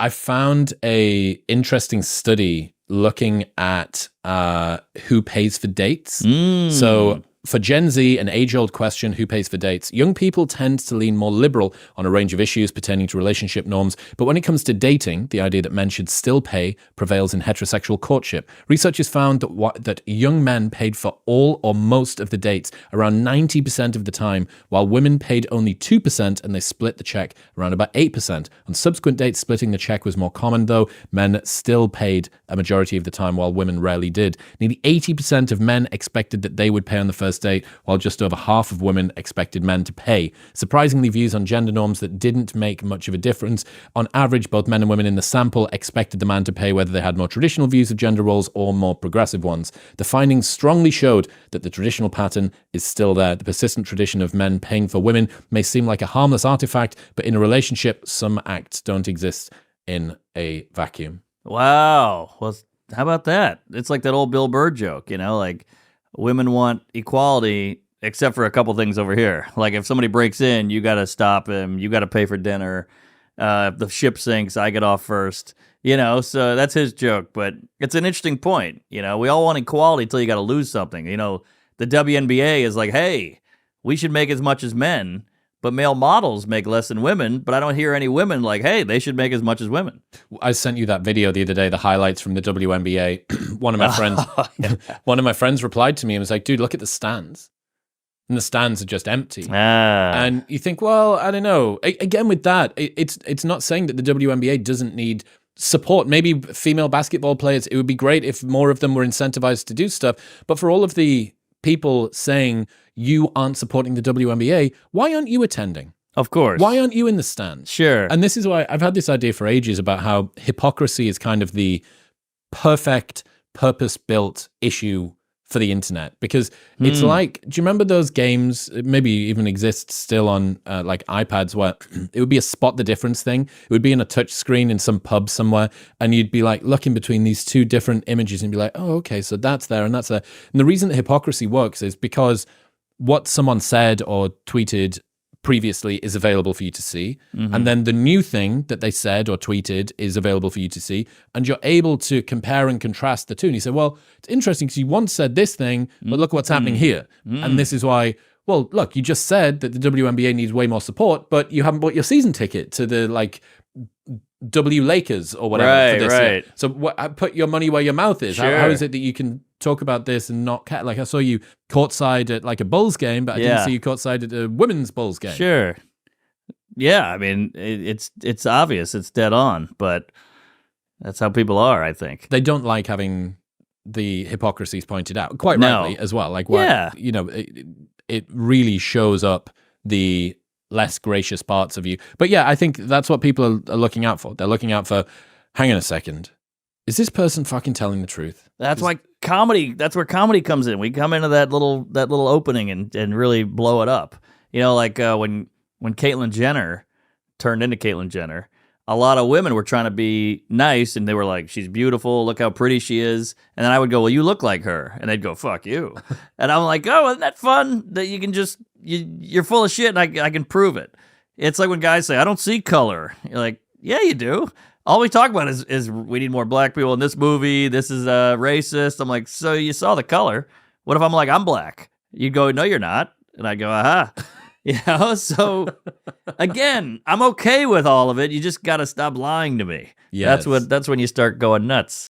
I found a interesting study looking at who pays for dates. So for Gen Z, an age-old question, who pays for dates? Young people tend to lean more liberal on a range of issues pertaining to relationship norms, but when it comes to dating, the idea that men should still pay prevails in heterosexual courtship. Researchers found that young men paid for all or most of the dates around 90% of the time, while women paid only 2%, and they split the check around about 8%. On subsequent dates, splitting the check was more common, though. Men still paid a majority of the time, while women rarely did. Nearly 80% of men expected that they would pay on the first date, while just over half of women expected men to pay. Surprisingly, views on gender norms that didn't make much of a difference. On average, both men and women in the sample expected the man to pay, whether they had more traditional views of gender roles or more progressive ones. The findings strongly showed that the traditional pattern is still there. The persistent tradition of men paying for women may seem like a harmless artifact, but in a relationship, some acts don't exist in a vacuum. Wow. Well, how about that? It's like that old Bill Burr joke, like women want equality except for a couple things over here. Like if somebody breaks in, you got to stop him. You got to pay for dinner. If the ship sinks, I get off first. So that's his joke. But it's an interesting point. We all want equality until you got to lose something. The WNBA is like, hey, we should make as much as men. But male models make less than women, but I don't hear any women like, hey, they should make as much as women. I sent you that video the other day, the highlights from the WNBA. One of my friends replied to me and was like, dude, look at the stands. And the stands are just empty. And you think, well, I don't know. Again, with that, it's not saying that the WNBA doesn't need support. Maybe female basketball players, it would be great if more of them were incentivized to do stuff. But for all of the people saying you aren't supporting the WNBA, why aren't you attending? Of course. Why aren't you in the stands? Sure. And this is why I've had this idea for ages about how hypocrisy is kind of the perfect, purpose-built issue for the internet. Because it's like, do you remember those games, maybe even exist still on like iPads, where it would be a spot the difference thing? It would be in a touch screen in some pub somewhere, and you'd be like looking between these two different images and be like, oh, okay, so that's there and that's there. And the reason that hypocrisy works is because what someone said or tweeted previously is available for you to see. And then the new thing that they said or tweeted is available for you to see. And you're able to compare and contrast the two. And you say, well, it's interesting because you once said this thing, but look what's happening here. And this is why, well, look, you just said that the WNBA needs way more support, but you haven't bought your season ticket to the W Lakers or whatever for this year. So put your money where your mouth is. Sure. How is it that you can talk about this and not I saw you courtside at like a Bulls game, but I didn't see you courtside at a women's Bulls game. Sure. Yeah, I mean, it's obvious, it's dead on, but that's how people are, I think. They don't like having the hypocrisies pointed out, quite rightly as well. Like, it really shows up the less gracious parts of you. But yeah, I think that's what people are looking out for. They're looking out for, hang on a second, is this person fucking telling the truth? That's why comedy, that's where comedy comes in. We come into that little opening and really blow it up. When Caitlyn Jenner turned into Caitlyn Jenner, a lot of women were trying to be nice, and they were like, she's beautiful, look how pretty she is. And then I would go, well, you look like her. And they'd go, fuck you. And I'm like, oh, isn't that fun? That you can just, you're full of shit, and I can prove it. It's like when guys say, I don't see color. You're like, yeah, you do. All we talk about is we need more black people in this movie. This is racist. I'm like, so you saw the color. What if I'm like, I'm black? You'd go, no, you're not. And I go, aha. So again, I'm okay with all of it. You just got to stop lying to me. Yes. That's when you start going nuts.